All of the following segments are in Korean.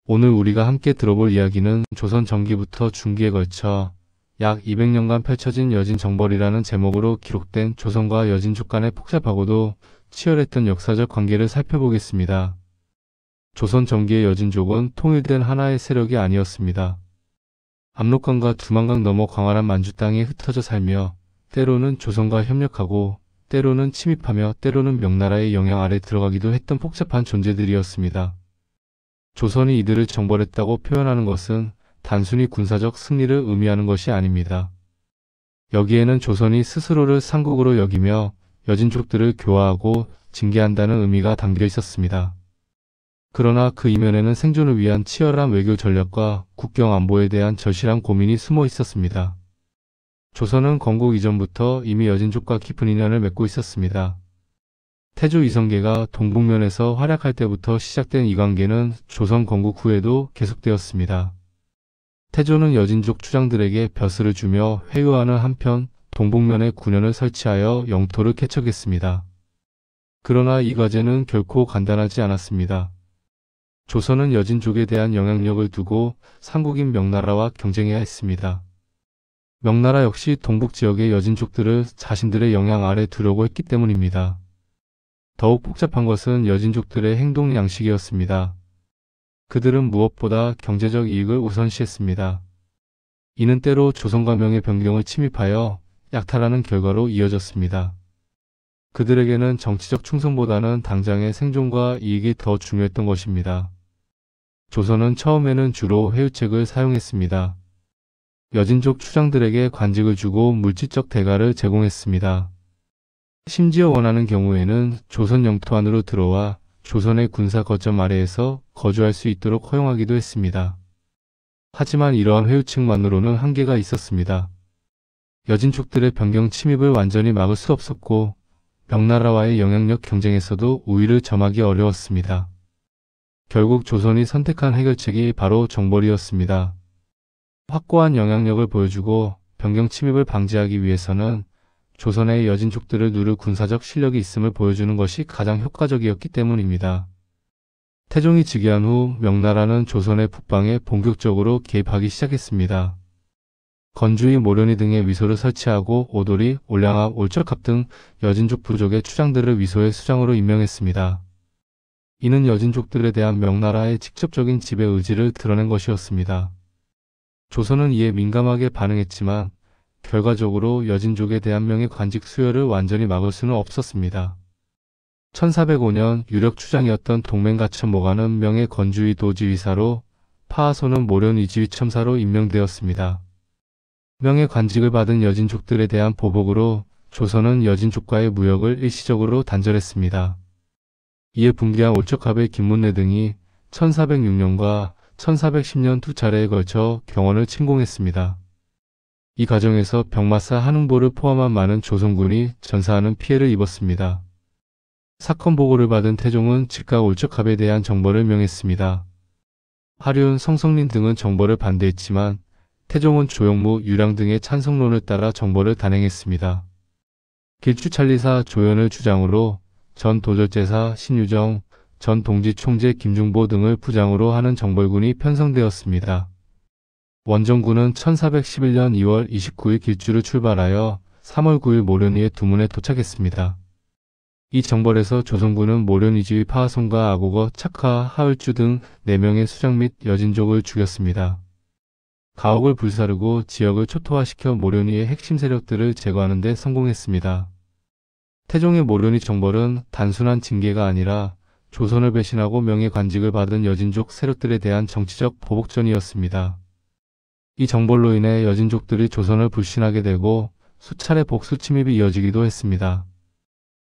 오늘 우리가 함께 들어볼 이야기는 조선 전기부터 중기에 걸쳐 약 200년간 펼쳐진 여진정벌이라는 제목으로 기록된 조선과 여진족 간의 복잡하고도 치열했던 역사적 관계를 살펴보겠습니다. 조선 전기의 여진족은 통일된 하나의 세력이 아니었습니다. 압록강과 두만강 넘어 광활한 만주 땅에 흩어져 살며 때로는 조선과 협력하고 때로는 침입하며 때로는 명나라의 영향 아래 들어가기도 했던 복잡한 존재들이었습니다. 조선이 이들을 정벌했다고 표현하는 것은 단순히 군사적 승리를 의미하는 것이 아닙니다. 여기에는 조선이 스스로를 상국으로 여기며 여진족들을 교화하고 징계한다는 의미가 담겨 있었습니다. 그러나 그 이면에는 생존을 위한 치열한 외교 전략과 국경 안보에 대한 절실한 고민이 숨어 있었습니다. 조선은 건국 이전부터 이미 여진족과 깊은 인연을 맺고 있었습니다. 태조 이성계가 동북면에서 활약할 때부터 시작된 이 관계는 조선 건국 후에도 계속되었습니다. 태조는 여진족 추장들에게 벼슬을 주며 회유하는 한편 동북면에 군현을 설치하여 영토를 개척했습니다. 그러나 이 과제는 결코 간단하지 않았습니다. 조선은 여진족에 대한 영향력을 두고 상국인 명나라와 경쟁해야 했습니다. 명나라 역시 동북 지역의 여진족들을 자신들의 영향 아래 두려고 했기 때문입니다. 더욱 복잡한 것은 여진족들의 행동 양식이었습니다. 그들은 무엇보다 경제적 이익을 우선시했습니다. 이는 때로 조선과 명의 변경을 침입하여 약탈하는 결과로 이어졌습니다. 그들에게는 정치적 충성보다는 당장의 생존과 이익이 더 중요했던 것입니다. 조선은 처음에는 주로 회유책을 사용했습니다. 여진족 추장들에게 관직을 주고 물질적 대가를 제공했습니다. 심지어 원하는 경우에는 조선 영토 안으로 들어와 조선의 군사 거점 아래에서 거주할 수 있도록 허용하기도 했습니다. 하지만 이러한 회유책만으로는 한계가 있었습니다. 여진족들의 변경 침입을 완전히 막을 수 없었고 명나라와의 영향력 경쟁에서도 우위를 점하기 어려웠습니다. 결국 조선이 선택한 해결책이 바로 정벌이었습니다. 확고한 영향력을 보여주고 변경 침입을 방지하기 위해서는 조선의 여진족들을 누를 군사적 실력이 있음을 보여주는 것이 가장 효과적이었기 때문입니다. 태종이 즉위한 후 명나라는 조선의 북방에 본격적으로 개입하기 시작했습니다. 건주이, 모련이 등의 위소를 설치하고 오도리, 올량압, 올적합 등 여진족 부족의 추장들을 위소의 수장으로 임명했습니다. 이는 여진족들에 대한 명나라의 직접적인 지배 의지를 드러낸 것이었습니다. 조선은 이에 민감하게 반응했지만 결과적으로 여진족에 대한 명의 관직 수여를 완전히 막을 수는 없었습니다. 1405년 유력 추장이었던 동맹가천모가는 명의 건주의 도지휘사로, 파하소는 모련 이지휘첨사로 임명되었습니다. 명의 관직을 받은 여진족들에 대한 보복으로 조선은 여진족과의 무역을 일시적으로 단절했습니다. 이에 붕괴한 올적합의 김문래 등이 1406년과 1410년 두 차례에 걸쳐 경원을 침공했습니다. 이 과정에서 병마사 한흥보를 포함한 많은 조선군이 전사하는 피해를 입었습니다. 사건 보고를 받은 태종은 즉각 올적합에 대한 정벌을 명했습니다. 하륜, 성성린 등은 정벌을 반대했지만 태종은 조영무, 유량 등의 찬성론을 따라 정벌을 단행했습니다. 길추찰리사 조연을 주장으로 전 도절제사 신유정, 전 동지총재 김중보 등을 부장으로 하는 정벌군이 편성되었습니다. 원정군은 1411년 2월 29일 길주를 출발하여 3월 9일 모련이의 두문에 도착했습니다. 이 정벌에서 조선군은 모련이지의 파하손과 아고거, 착하, 하을주 등 4명의 수장 및 여진족을 죽였습니다. 가옥을 불사르고 지역을 초토화시켜 모련이의 핵심 세력들을 제거하는 데 성공했습니다. 태종의 모련이 정벌은 단순한 징계가 아니라 조선을 배신하고 명예 관직을 받은 여진족 세력들에 대한 정치적 보복전이었습니다. 이 정벌로 인해 여진족들이 조선을 불신하게 되고 수차례 복수 침입이 이어지기도 했습니다.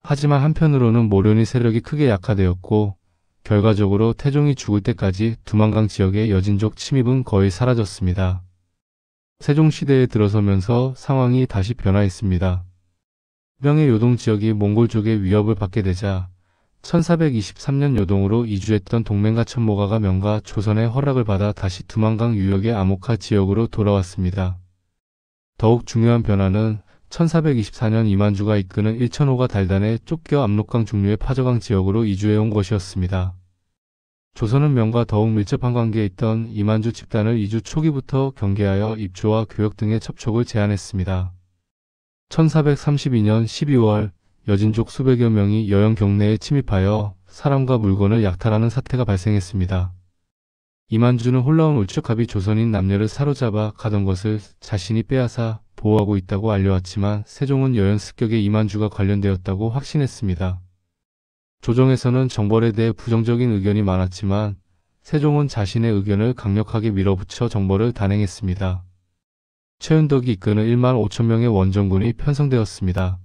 하지만 한편으로는 모련이 세력이 크게 약화되었고 결과적으로 태종이 죽을 때까지 두만강 지역의 여진족 침입은 거의 사라졌습니다. 세종시대에 들어서면서 상황이 다시 변화했습니다. 명의 요동 지역이 몽골족의 위협을 받게 되자 1423년 요동으로 이주했던 동맹가천모가가 명가 조선의 허락을 받아 다시 두만강 유역의 아모카 지역으로 돌아왔습니다. 더욱 중요한 변화는 1424년 이만주가 이끄는 1005가 달단에 쫓겨 압록강 중류의 파저강 지역으로 이주해온 것이었습니다. 조선은 명과 더욱 밀접한 관계에 있던 이만주 집단을 이주 초기부터 경계하여 입조와 교역 등의 접촉을 제한했습니다. 1432년 12월 여진족 수백여 명이 여영 경내에 침입하여 사람과 물건을 약탈하는 사태가 발생했습니다. 이만주는 홀라온 울적합이 조선인 남녀를 사로잡아 가던 것을 자신이 빼앗아 보호하고 있다고 알려왔지만 세종은 여연 습격에 이만주가 관련되었다고 확신했습니다. 조정에서는 정벌에 대해 부정적인 의견이 많았지만 세종은 자신의 의견을 강력하게 밀어붙여 정벌을 단행했습니다. 최윤덕이 이끄는 1만 5천 명의 원정군이 편성되었습니다.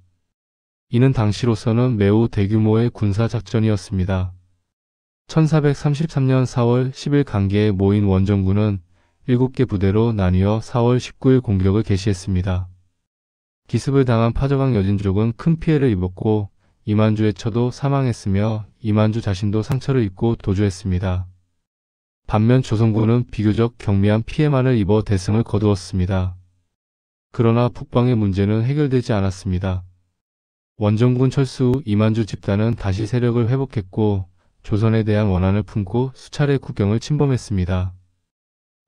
이는 당시로서는 매우 대규모의 군사작전이었습니다. 1433년 4월 10일 강계에 모인 원정군은 7개 부대로 나뉘어 4월 19일 공격을 개시했습니다. 기습을 당한 파저강 여진족은 큰 피해를 입었고 이만주의 처도 사망했으며 이만주 자신도 상처를 입고 도주했습니다. 반면 조선군은 비교적 경미한 피해만을 입어 대승을 거두었습니다. 그러나 북방의 문제는 해결되지 않았습니다. 원정군 철수 후 이만주 집단은 다시 세력을 회복했고 조선에 대한 원한을 품고 수차례 국경을 침범했습니다.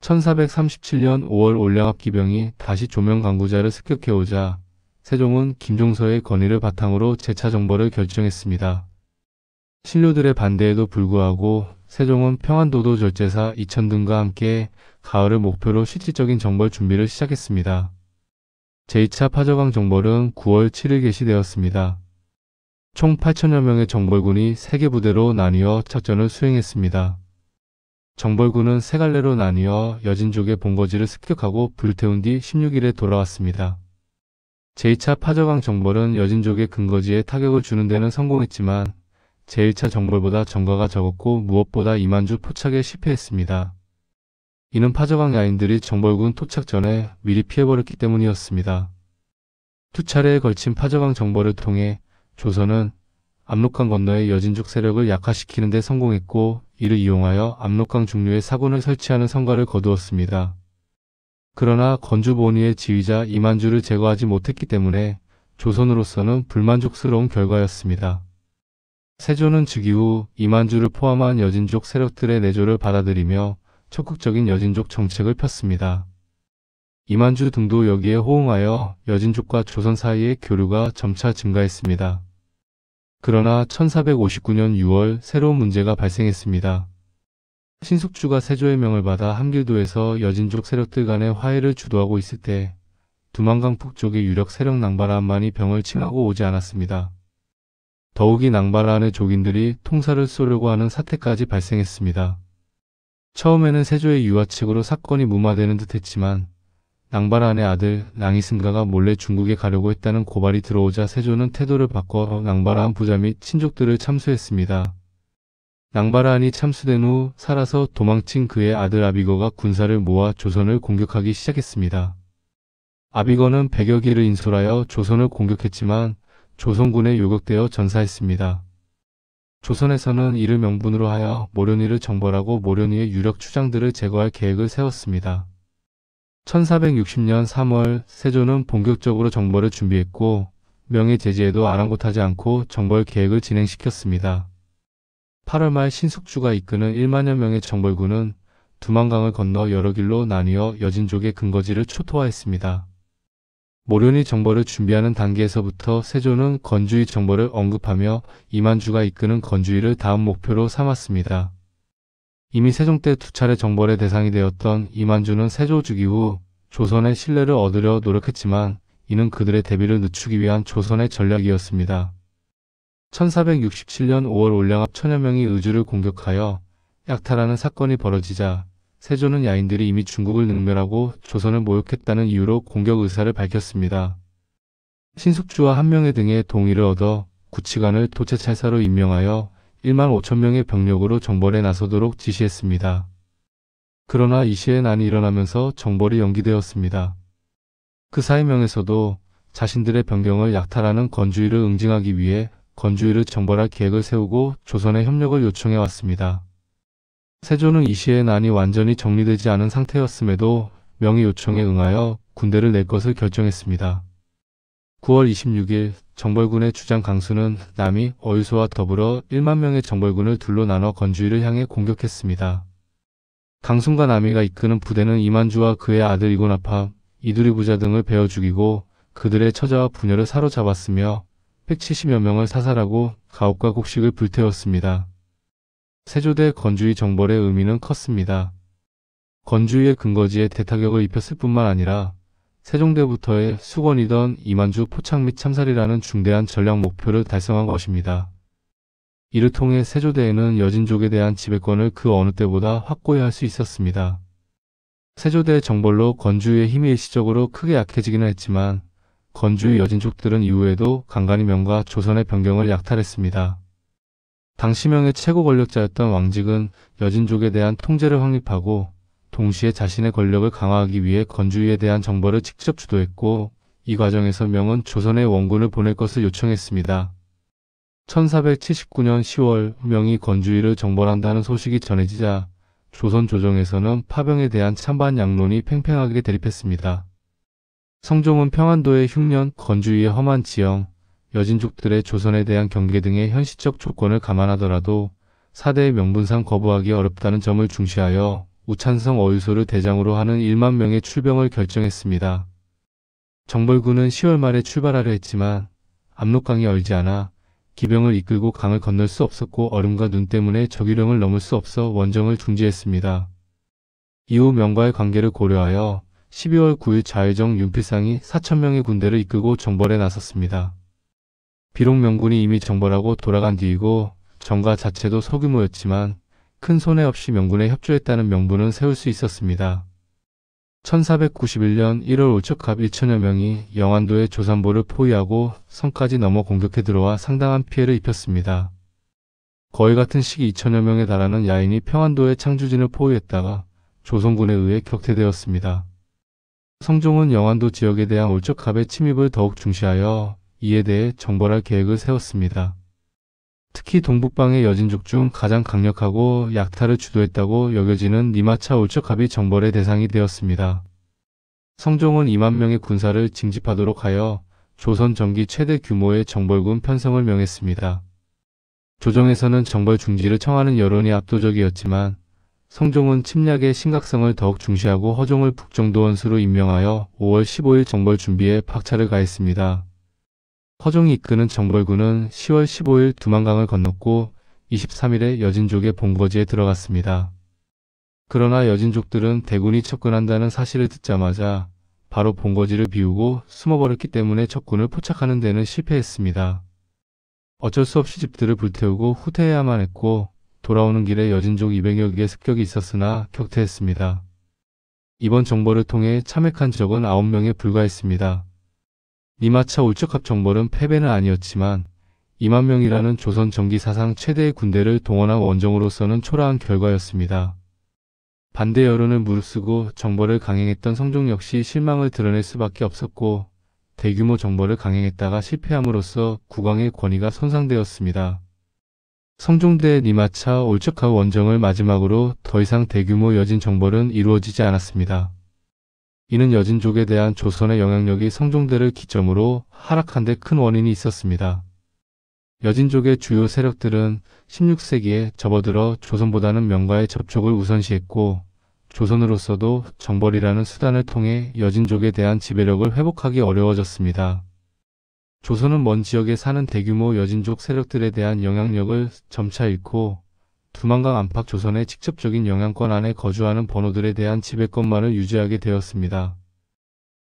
1437년 5월 올량합 기병이 다시 조명 강구자를 습격해오자 세종은 김종서의 건의를 바탕으로 재차 정벌을 결정했습니다. 신료들의 반대에도 불구하고 세종은 평안도도 절제사 이천 등과 함께 가을을 목표로 실질적인 정벌 준비를 시작했습니다. 제2차 파저강 정벌은 9월 7일 개시되었습니다. 총 8천여 명의 정벌군이 3개 부대로 나뉘어 작전을 수행했습니다. 정벌군은 세 갈래로 나뉘어 여진족의 본거지를 습격하고 불태운 뒤 16일에 돌아왔습니다. 제2차 파저강 정벌은 여진족의 근거지에 타격을 주는 데는 성공했지만 제1차 정벌보다 전과가 적었고 무엇보다 이만주 포착에 실패했습니다. 이는 파저강 야인들이 정벌군 토착 전에 미리 피해버렸기 때문이었습니다. 두 차례에 걸친 파저강 정벌을 통해 조선은 압록강 건너의 여진족 세력을 약화시키는 데 성공했고 이를 이용하여 압록강 중류에 사군을 설치하는 성과를 거두었습니다. 그러나 건주 본위의 지휘자 이만주를 제거하지 못했기 때문에 조선으로서는 불만족스러운 결과였습니다. 세조는 즉위 후 이만주를 포함한 여진족 세력들의 내조를 받아들이며 적극적인 여진족 정책을 폈습니다. 이만주 등도 여기에 호응하여 여진족과 조선 사이의 교류가 점차 증가했습니다. 그러나 1459년 6월 새로운 문제가 발생했습니다. 신숙주가 세조의 명을 받아 함길도에서 여진족 세력들 간의 화해를 주도하고 있을 때 두만강 북쪽의 유력 세력 낭바라한만이 병을 칭하고 오지 않았습니다. 더욱이 낭바라한의 족인들이 통사를 쏘려고 하는 사태까지 발생했습니다. 처음에는 세조의 유화책으로 사건이 무마되는 듯 했지만 낭바라한의 아들 낭이승가가 몰래 중국에 가려고 했다는 고발이 들어오자 세조는 태도를 바꿔 낭바라한 부자 및 친족들을 참수했습니다. 낭바라한이 참수된 후 살아서 도망친 그의 아들 아비거가 군사를 모아 조선을 공격하기 시작했습니다. 아비거는 100여 기를 인솔하여 조선을 공격했지만 조선군에 요격되어 전사했습니다. 조선에서는 이를 명분으로 하여 모련이를 정벌하고 모련이의 유력 추장들을 제거할 계획을 세웠습니다. 1460년 3월 세조는 본격적으로 정벌을 준비했고 명의 제지에도 아랑곳하지 않고 정벌 계획을 진행시켰습니다. 8월 말 신숙주가 이끄는 1만여 명의 정벌군은 두만강을 건너 여러 길로 나뉘어 여진족의 근거지를 초토화했습니다. 모련이 정벌을 준비하는 단계에서부터 세조는 건주의 정벌을 언급하며 이만주가 이끄는 건주의를 다음 목표로 삼았습니다. 이미 세종 때 2차례 정벌의 대상이 되었던 이만주는 세조 즉위 후 조선의 신뢰를 얻으려 노력했지만 이는 그들의 대비를 늦추기 위한 조선의 전략이었습니다. 1467년 5월 올량합 천여 명이 의주를 공격하여 약탈하는 사건이 벌어지자 세조는 야인들이 이미 중국을 능멸하고 조선을 모욕했다는 이유로 공격 의사를 밝혔습니다. 신숙주와 한명회 등의 동의를 얻어 구치관을 도채찰사로 임명하여 1만 5천 명의 병력으로 정벌에 나서도록 지시했습니다. 그러나 이 시에 난이 일어나면서 정벌이 연기되었습니다. 그 사이명에서도 자신들의 병경을 약탈하는 건주의를 응징하기 위해 건주의를 정벌할 계획을 세우고 조선의 협력을 요청해 왔습니다. 세조는 이 시에 난이 완전히 정리되지 않은 상태였음에도 명의 요청에 응하여 군대를 낼 것을 결정했습니다. 9월 26일 정벌군의 주장 강수는 남이 어유소와 더불어 1만 명의 정벌군을 둘로 나눠 건주위를 향해 공격했습니다. 강순과 남이가 이끄는 부대는 이만주와 그의 아들 이고나파, 이두리 부자 등을 베어 죽이고 그들의 처자와 부녀를 사로잡았으며 170여 명을 사살하고 가옥과 곡식을 불태웠습니다. 세조대 건주위 정벌의 의미는 컸습니다. 건주위의 근거지에 대타격을 입혔을 뿐만 아니라 세종대부터의 수건이던 이만주 포착 및 참살이라는 중대한 전략 목표를 달성한 것입니다. 이를 통해 세조대에는 여진족에 대한 지배권을 그 어느 때보다 확고히 할 수 있었습니다. 세조대의 정벌로 건주위의 힘이 일시적으로 크게 약해지기는 했지만 건주위 여진족들은 이후에도 간간히 명과 조선의 변경을 약탈했습니다. 당시 명의 최고 권력자였던 왕직은 여진족에 대한 통제를 확립하고 동시에 자신의 권력을 강화하기 위해 건주위에 대한 정벌을 직접 주도했고 이 과정에서 명은 조선에 원군을 보낼 것을 요청했습니다. 1479년 10월 명이 건주위를 정벌한다는 소식이 전해지자 조선 조정에서는 파병에 대한 찬반 양론이 팽팽하게 대립했습니다. 성종은 평안도의 흉년, 건주위의 험한 지형, 여진족들의 조선에 대한 경계 등의 현실적 조건을 감안하더라도 사대의 명분상 거부하기 어렵다는 점을 중시하여 우찬성 어유소를 대장으로 하는 1만 명의 출병을 결정했습니다. 정벌군은 10월 말에 출발하려 했지만 압록강이 얼지 않아 기병을 이끌고 강을 건널 수 없었고 얼음과 눈 때문에 적유령을 넘을 수 없어 원정을 중지했습니다. 이후 명과의 관계를 고려하여 12월 9일 좌의정 윤필상이 4,000명의 군대를 이끌고 정벌에 나섰습니다. 비록 명군이 이미 정벌하고 돌아간 뒤이고 정가 자체도 소규모였지만 큰 손해 없이 명군에 협조했다는 명분은 세울 수 있었습니다. 1491년 1월 올척합 1천여 명이 영안도의 조산보를 포위하고 성까지 넘어 공격해 들어와 상당한 피해를 입혔습니다. 거의 같은 시기 2천여 명에 달하는 야인이 평안도의 창주진을 포위했다가 조선군에 의해 격퇴되었습니다. 성종은 영안도 지역에 대한 올척합의 침입을 더욱 중시하여 이에 대해 정벌할 계획을 세웠습니다. 특히 동북방의 여진족 중 가장 강력하고 약탈을 주도했다고 여겨지는 니마차 올척합이 정벌의 대상이 되었습니다. 성종은 2만 명의 군사를 징집하도록 하여 조선 전기 최대 규모의 정벌군 편성을 명했습니다. 조정에서는 정벌 중지를 청하는 여론이 압도적이었지만 성종은 침략의 심각성을 더욱 중시하고 허종을 북정도원수로 임명하여 5월 15일 정벌 준비에 박차를 가했습니다. 허종이 이끄는 정벌군은 10월 15일 두만강을 건넜고 23일에 여진족의 본거지에 들어갔습니다. 그러나 여진족들은 대군이 접근한다는 사실을 듣자마자 바로 본거지를 비우고 숨어버렸기 때문에 적군을 포착하는 데는 실패했습니다. 어쩔 수 없이 집들을 불태우고 후퇴해야만 했고 돌아오는 길에 여진족 200여 개의 습격이 있었으나 격퇴했습니다. 이번 정벌을 통해 참액한 적은 9명에 불과했습니다. 니마차 올척합 정벌은 패배는 아니었지만 2만 명이라는 조선 전기 사상 최대의 군대를 동원한 원정으로서는 초라한 결과였습니다. 반대 여론을 무릅쓰고 정벌을 강행했던 성종 역시 실망을 드러낼 수밖에 없었고 대규모 정벌을 강행했다가 실패함으로써 국왕의 권위가 손상되었습니다. 성종대의 니마차 올척합 원정을 마지막으로 더 이상 대규모 여진 정벌은 이루어지지 않았습니다. 이는 여진족에 대한 조선의 영향력이 성종대를 기점으로 하락한 데 큰 원인이 있었습니다. 여진족의 주요 세력들은 16세기에 접어들어 조선보다는 명과의 접촉을 우선시했고 조선으로서도 정벌이라는 수단을 통해 여진족에 대한 지배력을 회복하기 어려워졌습니다. 조선은 먼 지역에 사는 대규모 여진족 세력들에 대한 영향력을 점차 잃고 두만강 안팎 조선의 직접적인 영향권 안에 거주하는 번호들에 대한 지배권만을 유지하게 되었습니다.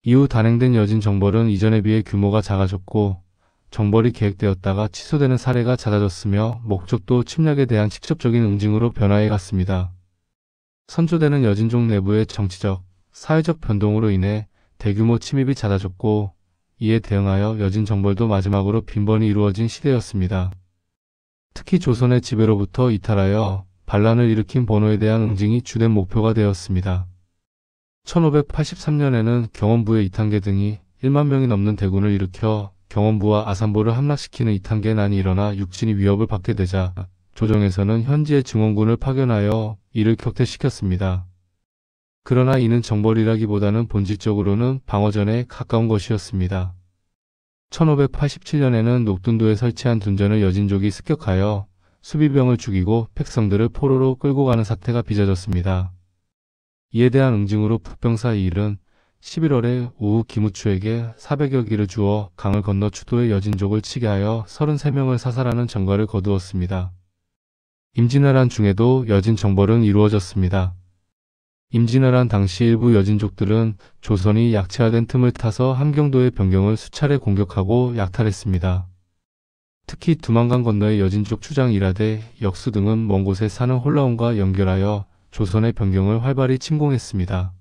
이후 단행된 여진 정벌은 이전에 비해 규모가 작아졌고 정벌이 계획되었다가 취소되는 사례가 잦아졌으며 목적도 침략에 대한 직접적인 응징으로 변화해 갔습니다. 선조되는 여진족 내부의 정치적, 사회적 변동으로 인해 대규모 침입이 잦아졌고 이에 대응하여 여진 정벌도 마지막으로 빈번히 이루어진 시대였습니다. 특히 조선의 지배로부터 이탈하여 반란을 일으킨 번호에 대한 응징이 주된 목표가 되었습니다. 1583년에는 경원부의 이탄계 등이 1만 명이 넘는 대군을 일으켜 경원부와 아산보를 함락시키는 이탄계난이 일어나 육진이 위협을 받게 되자 조정에서는 현지의 증원군을 파견하여 이를 격퇴시켰습니다. 그러나 이는 정벌이라기보다는 본질적으로는 방어전에 가까운 것이었습니다. 1587년에는 녹둔도에 설치한 둔전을 여진족이 습격하여 수비병을 죽이고 백성들을 포로로 끌고 가는 사태가 빚어졌습니다. 이에 대한 응징으로 북병사 이일은 11월에 오후 기무추에게 400여 기를 주어 강을 건너 추도의 여진족을 치게 하여 33명을 사살하는 전과를 거두었습니다. 임진왜란 중에도 여진 정벌은 이루어졌습니다. 임진왜란 당시 일부 여진족들은 조선이 약체화된 틈을 타서 함경도의 변경을 수차례 공격하고 약탈했습니다. 특히 두만강 건너의 여진족 추장 이라대, 역수 등은 먼 곳에 사는 홀라원과 연결하여 조선의 변경을 활발히 침공했습니다.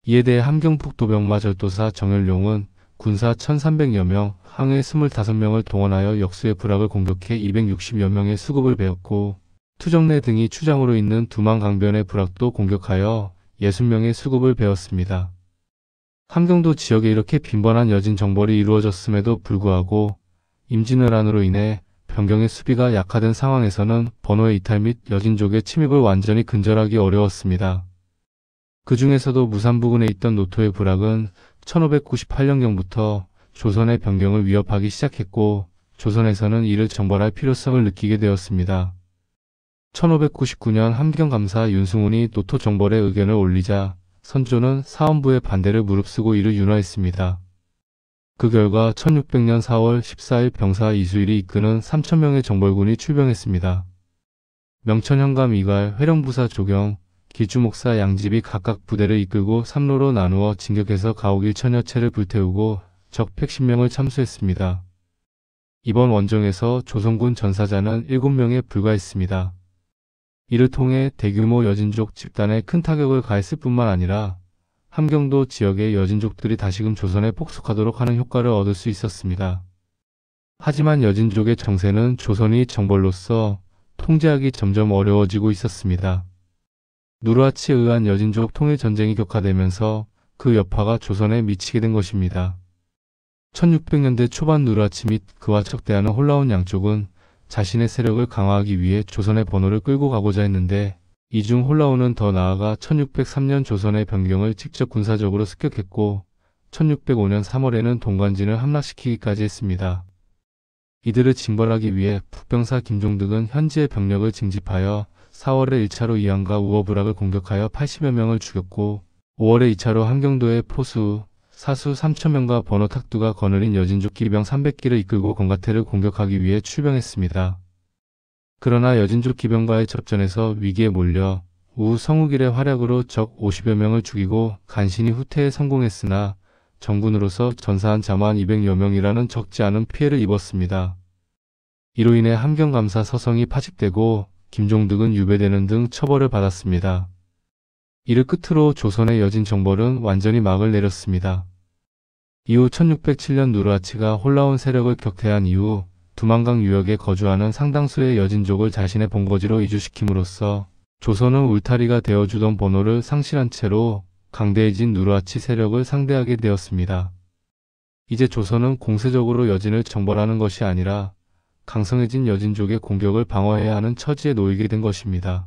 이에 대해 함경북도병마 절도사 정열용은 군사 1300여 명, 항해 25명을 동원하여 역수의 부락을 공격해 260여 명의 수급을 베었고 투정내 등이 추장으로 있는 두만강변의 부락도 공격하여 60명의 수급을 베었습니다. 함경도 지역에 이렇게 빈번한 여진 정벌이 이루어졌음에도 불구하고 임진왜란으로 인해 변경의 수비가 약화된 상황에서는 번호의 이탈 및 여진족의 침입을 완전히 근절하기 어려웠습니다. 그 중에서도 무산 부근에 있던 노토의 부락은 1598년경부터 조선의 변경을 위협하기 시작했고 조선에서는 이를 정벌할 필요성을 느끼게 되었습니다. 1599년 함경감사 윤승훈이 노토 정벌의 의견을 올리자 선조는 사헌부의 반대를 무릅쓰고 이를 윤화했습니다. 그 결과 1600년 4월 14일 병사 이수일이 이끄는 3000명의 정벌군이 출병했습니다. 명천현감 이갈, 회령부사 조경, 길주목사 양집이 각각 부대를 이끌고 3로로 나누어 진격해서 가옥 1000여 채를 불태우고 적 110명을 참수했습니다. 이번 원정에서 조선군 전사자는 7명에 불과했습니다. 이를 통해 대규모 여진족 집단에 큰 타격을 가했을 뿐만 아니라 함경도 지역의 여진족들이 다시금 조선에 폭속하도록 하는 효과를 얻을 수 있었습니다. 하지만 여진족의 정세는 조선이 정벌로서 통제하기 점점 어려워지고 있었습니다. 누르하치에 의한 여진족 통일전쟁이 격화되면서 그 여파가 조선에 미치게 된 것입니다. 1600년대 초반 누르하치 및 그와 척대하는 홀라원 양쪽은 자신의 세력을 강화하기 위해 조선의 번호를 끌고 가고자 했는데 이 중 홀라원은 더 나아가 1603년 조선의 변경을 직접 군사적으로 습격했고 1605년 3월에는 동관진을 함락시키기까지 했습니다. 이들을 징벌하기 위해 북병사 김종득은 현지의 병력을 징집하여 4월에 1차로 이안과 우어부락을 공격하여 80여 명을 죽였고 5월에 2차로 함경도의 포수, 사수 3000명과 번호 탁두가 거느린 여진족 기병 300기를 이끌고 건가태를 공격하기 위해 출병했습니다. 그러나 여진족 기병과의 접전에서 위기에 몰려 우후 성우길의 활약으로 적 50여 명을 죽이고 간신히 후퇴에 성공했으나 정군으로서 전사한 자만 200여 명이라는 적지 않은 피해를 입었습니다. 이로 인해 함경감사 서성이 파직되고 김종득은 유배되는 등 처벌을 받았습니다. 이를 끝으로 조선의 여진 정벌은 완전히 막을 내렸습니다. 이후 1607년 누르하치가 홀라원 세력을 격퇴한 이후 두만강 유역에 거주하는 상당수의 여진족을 자신의 본거지로 이주시킴으로써 조선은 울타리가 되어주던 번호를 상실한 채로 강대해진 누르하치 세력을 상대하게 되었습니다. 이제 조선은 공세적으로 여진을 정벌하는 것이 아니라 강성해진 여진족의 공격을 방어해야 하는 처지에 놓이게 된 것입니다.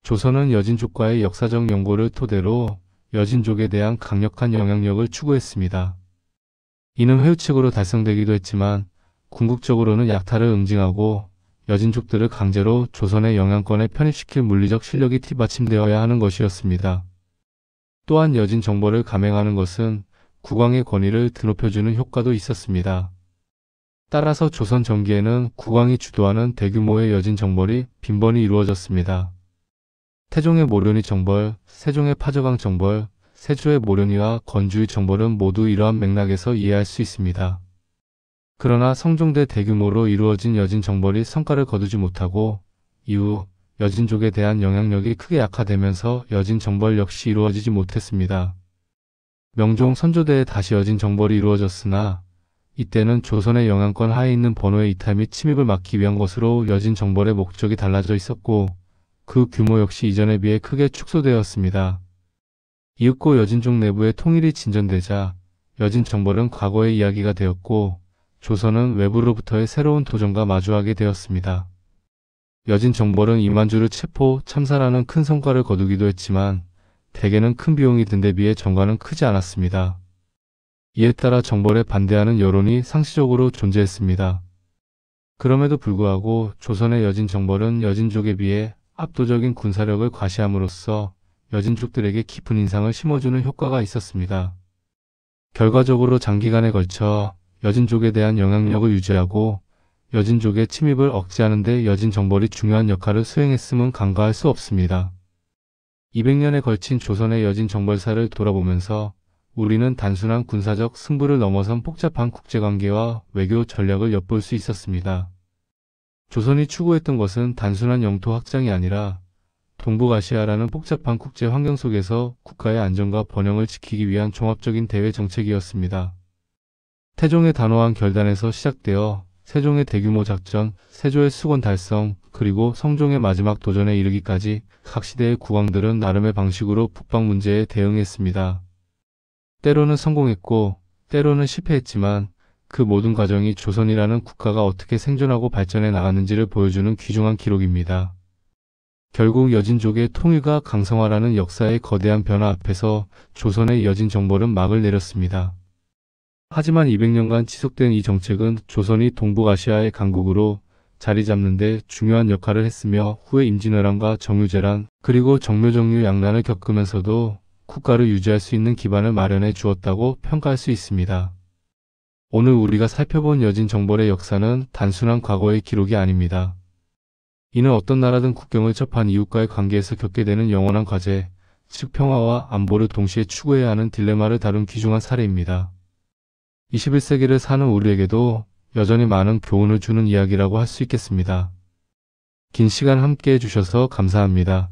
조선은 여진족과의 역사적 연고를 토대로 여진족에 대한 강력한 영향력을 추구했습니다. 이는 회유책으로 달성되기도 했지만 궁극적으로는 약탈을 응징하고 여진족들을 강제로 조선의 영향권에 편입시킬 물리적 실력이 뒷받침되어야 하는 것이었습니다. 또한 여진 정벌을 감행하는 것은 국왕의 권위를 드높여주는 효과도 있었습니다. 따라서 조선 전기에는 국왕이 주도하는 대규모의 여진 정벌이 빈번히 이루어졌습니다. 태종의 모련이 정벌, 세종의 파저강 정벌, 세조의 모련이와 건주의 정벌은 모두 이러한 맥락에서 이해할 수 있습니다. 그러나 성종대 대규모로 이루어진 여진 정벌이 성과를 거두지 못하고 이후 여진족에 대한 영향력이 크게 약화되면서 여진 정벌 역시 이루어지지 못했습니다. 명종 선조대에 다시 여진 정벌이 이루어졌으나 이때는 조선의 영향권 하에 있는 번호의 이탈 및 침입을 막기 위한 것으로 여진 정벌의 목적이 달라져 있었고 그 규모 역시 이전에 비해 크게 축소되었습니다. 이윽고 여진족 내부의 통일이 진전되자 여진 정벌은 과거의 이야기가 되었고 조선은 외부로부터의 새로운 도전과 마주하게 되었습니다. 여진 정벌은 이만주를 체포, 참사라는 큰 성과를 거두기도 했지만 대개는 큰 비용이 든 데 비해 전과는 크지 않았습니다. 이에 따라 정벌에 반대하는 여론이 상시적으로 존재했습니다. 그럼에도 불구하고 조선의 여진 정벌은 여진족에 비해 압도적인 군사력을 과시함으로써 여진족들에게 깊은 인상을 심어주는 효과가 있었습니다. 결과적으로 장기간에 걸쳐 여진족에 대한 영향력을 유지하고 여진족의 침입을 억제하는 데 여진 정벌이 중요한 역할을 수행했음은 간과할 수 없습니다. 200년에 걸친 조선의 여진 정벌사를 돌아보면서 우리는 단순한 군사적 승부를 넘어선 복잡한 국제관계와 외교 전략을 엿볼 수 있었습니다. 조선이 추구했던 것은 단순한 영토 확장이 아니라 동북아시아라는 복잡한 국제 환경 속에서 국가의 안전과 번영을 지키기 위한 종합적인 대외 정책이었습니다. 태종의 단호한 결단에서 시작되어 세종의 대규모 작전, 세조의 수건 달성, 그리고 성종의 마지막 도전에 이르기까지 각 시대의 국왕들은 나름의 방식으로 북방 문제에 대응했습니다. 때로는 성공했고 때로는 실패했지만 그 모든 과정이 조선이라는 국가가 어떻게 생존하고 발전해 나갔는지를 보여주는 귀중한 기록입니다. 결국 여진족의 통일과 강성화라는 역사의 거대한 변화 앞에서 조선의 여진 정벌은 막을 내렸습니다. 하지만 200년간 지속된 이 정책은 조선이 동북아시아의 강국으로 자리 잡는 데 중요한 역할을 했으며 후에 임진왜란과 정유재란 그리고 정묘정유 양난을 겪으면서도 국가를 유지할 수 있는 기반을 마련해 주었다고 평가할 수 있습니다. 오늘 우리가 살펴본 여진 정벌의 역사는 단순한 과거의 기록이 아닙니다. 이는 어떤 나라든 국경을 접한 이웃과의 관계에서 겪게 되는 영원한 과제, 즉 평화와 안보를 동시에 추구해야 하는 딜레마를 다룬 귀중한 사례입니다. 21세기를 사는 우리에게도 여전히 많은 교훈을 주는 이야기라고 할 수 있겠습니다. 긴 시간 함께 해주셔서 감사합니다.